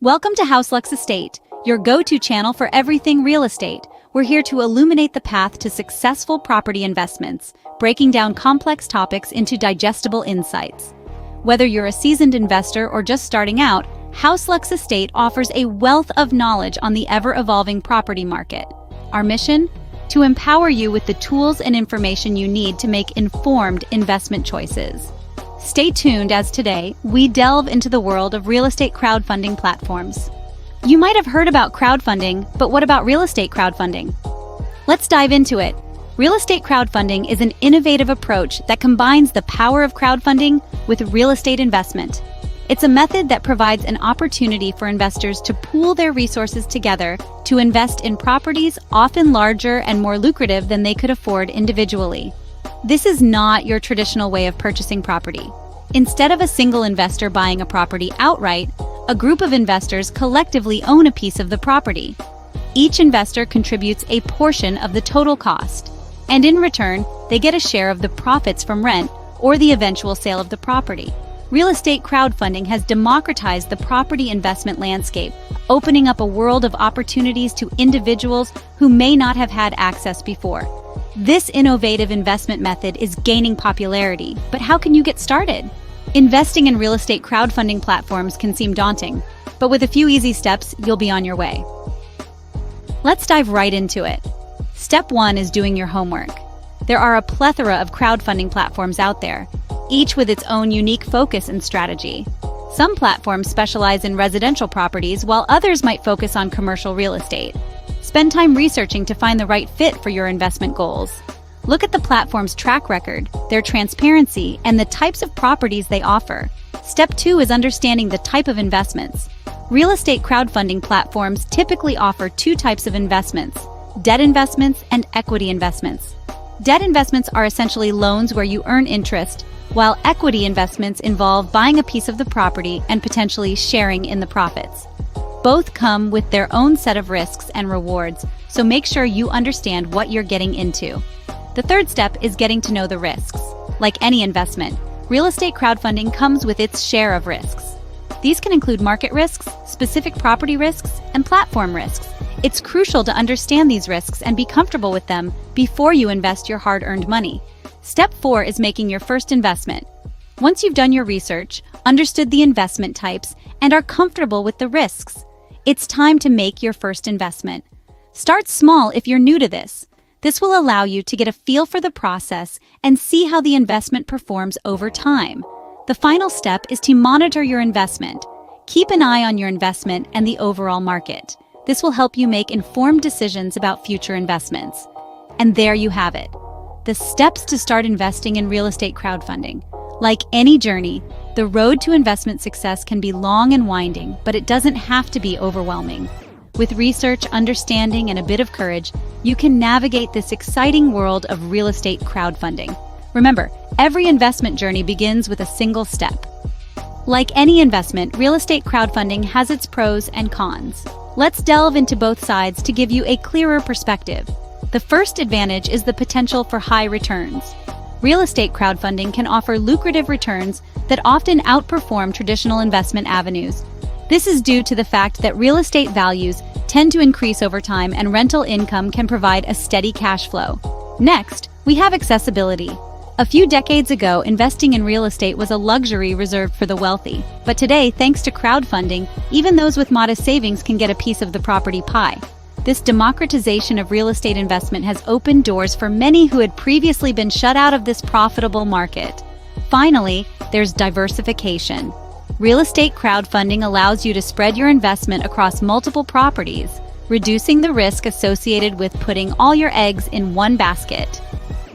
Welcome to HouseLux Estate, your go-to channel for everything real estate. We're here to illuminate the path to successful property investments, breaking down complex topics into digestible insights. Whether you're a seasoned investor or just starting out, HouseLux Estate offers a wealth of knowledge on the ever-evolving property market. Our mission? To empower you with the tools and information you need to make informed investment choices. Stay tuned as today, we delve into the world of real estate crowdfunding platforms. You might have heard about crowdfunding, but what about real estate crowdfunding? Let's dive into it. Real estate crowdfunding is an innovative approach that combines the power of crowdfunding with real estate investment. It's a method that provides an opportunity for investors to pool their resources together to invest in properties often larger and more lucrative than they could afford individually. This is not your traditional way of purchasing property. Instead of a single investor buying a property outright, a group of investors collectively own a piece of the property. Each investor contributes a portion of the total cost, and in return, they get a share of the profits from rent or the eventual sale of the property. Real estate crowdfunding has democratized the property investment landscape, opening up a world of opportunities to individuals who may not have had access before. This innovative investment method is gaining popularity, but how can you get started? Investing in real estate crowdfunding platforms can seem daunting, but with a few easy steps, you'll be on your way. Let's dive right into it. Step 1 is doing your homework. There are a plethora of crowdfunding platforms out there, each with its own unique focus and strategy. Some platforms specialize in residential properties, while others might focus on commercial real estate. Spend time researching to find the right fit for your investment goals. Look at the platform's track record, their transparency, and the types of properties they offer. Step 2 is understanding the type of investments. Real estate crowdfunding platforms typically offer two types of investments: debt investments and equity investments. Debt investments are essentially loans where you earn interest, while equity investments involve buying a piece of the property and potentially sharing in the profits. Both come with their own set of risks and rewards, so make sure you understand what you're getting into. The third step is getting to know the risks. Like any investment, real estate crowdfunding comes with its share of risks. These can include market risks, specific property risks, and platform risks. It's crucial to understand these risks and be comfortable with them before you invest your hard-earned money. Step 4 is making your first investment. Once you've done your research, understood the investment types, and are comfortable with the risks, it's time to make your first investment. Start small if you're new to this. This will allow you to get a feel for the process and see how the investment performs over time. The final step is to monitor your investment. Keep an eye on your investment and the overall market. This will help you make informed decisions about future investments. And there you have it. The steps to start investing in real estate crowdfunding. Like any journey, the road to investment success can be long and winding, but it doesn't have to be overwhelming. With research, understanding, and a bit of courage, you can navigate this exciting world of real estate crowdfunding. Remember, every investment journey begins with a single step. Like any investment, real estate crowdfunding has its pros and cons. Let's delve into both sides to give you a clearer perspective. The first advantage is the potential for high returns. Real estate crowdfunding can offer lucrative returns that often outperform traditional investment avenues. This is due to the fact that real estate values tend to increase over time and rental income can provide a steady cash flow. Next, we have accessibility. A few decades ago, investing in real estate was a luxury reserved for the wealthy. But today, thanks to crowdfunding, even those with modest savings can get a piece of the property pie. This democratization of real estate investment has opened doors for many who had previously been shut out of this profitable market. Finally, there's diversification. Real estate crowdfunding allows you to spread your investment across multiple properties, reducing the risk associated with putting all your eggs in one basket.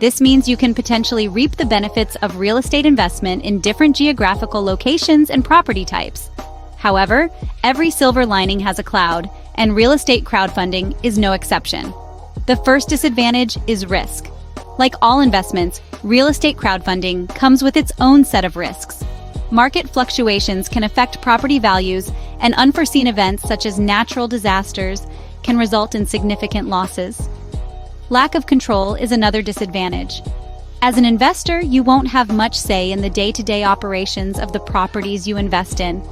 This means you can potentially reap the benefits of real estate investment in different geographical locations and property types. However, every silver lining has a cloud, and real estate crowdfunding is no exception. The first disadvantage is risk. Like all investments, real estate crowdfunding comes with its own set of risks. Market fluctuations can affect property values, and unforeseen events such as natural disasters can result in significant losses. Lack of control is another disadvantage. As an investor, you won't have much say in the day-to-day operations of the properties you invest in.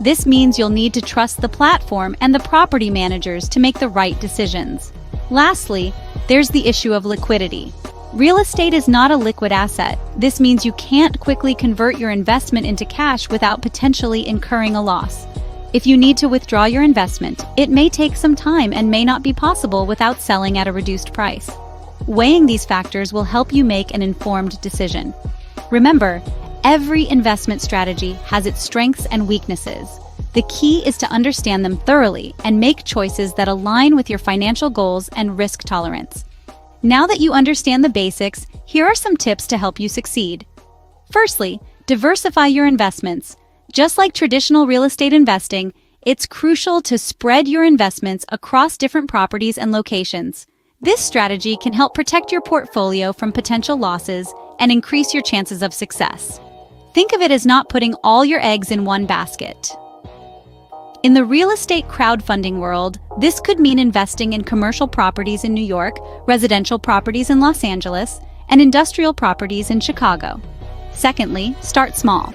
This means you'll need to trust the platform and the property managers to make the right decisions. Lastly, there's the issue of liquidity. Real estate is not a liquid asset. This means you can't quickly convert your investment into cash without potentially incurring a loss. If you need to withdraw your investment, it may take some time and may not be possible without selling at a reduced price. Weighing these factors will help you make an informed decision. Remember, every investment strategy has its strengths and weaknesses. The key is to understand them thoroughly and make choices that align with your financial goals and risk tolerance. Now that you understand the basics, here are some tips to help you succeed. Firstly, diversify your investments. Just like traditional real estate investing, it's crucial to spread your investments across different properties and locations. This strategy can help protect your portfolio from potential losses and increase your chances of success. Think of it as not putting all your eggs in one basket. In the real estate crowdfunding world, this could mean investing in commercial properties in New York, residential properties in Los Angeles, and industrial properties in Chicago. Secondly, start small.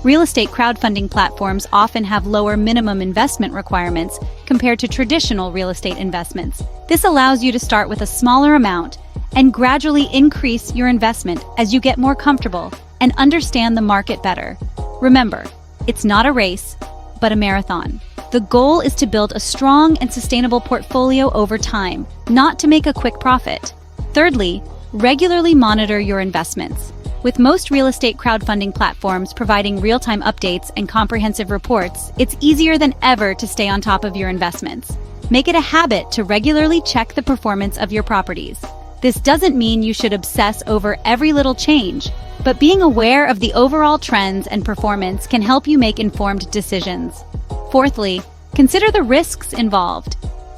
Real estate crowdfunding platforms often have lower minimum investment requirements compared to traditional real estate investments. This allows you to start with a smaller amount and gradually increase your investment as you get more comfortable and understand the market better. Remember, it's not a race, but a marathon. The goal is to build a strong and sustainable portfolio over time, not to make a quick profit. Thirdly, regularly monitor your investments. With most real estate crowdfunding platforms providing real-time updates and comprehensive reports, it's easier than ever to stay on top of your investments. Make it a habit to regularly check the performance of your properties. This doesn't mean you should obsess over every little change, but being aware of the overall trends and performance can help you make informed decisions. Fourthly, consider the risks involved.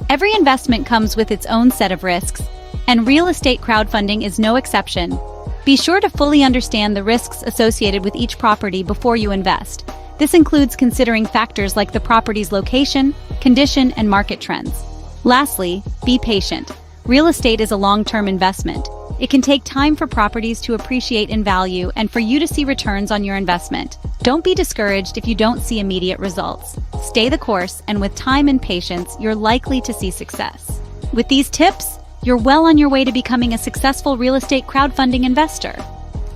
Every investment comes with its own set of risks, and real estate crowdfunding is no exception. Be sure to fully understand the risks associated with each property before you invest. This includes considering factors like the property's location, condition, and market trends. Lastly, be patient. Real estate is a long-term investment. It can take time for properties to appreciate in value and for you to see returns on your investment. Don't be discouraged if you don't see immediate results. Stay the course, and with time and patience, you're likely to see success. With these tips, you're well on your way to becoming a successful real estate crowdfunding investor.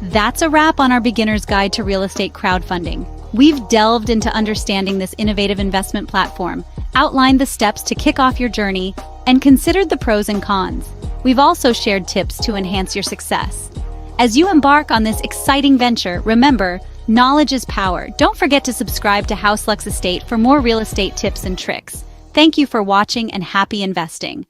That's a wrap on our beginner's guide to real estate crowdfunding. We've delved into understanding this innovative investment platform, outlined the steps to kick off your journey, and considered the pros and cons. We've also shared tips to enhance your success. As you embark on this exciting venture, remember, knowledge is power. Don't forget to subscribe to House Lux Estate for more real estate tips and tricks. Thank you for watching and happy investing.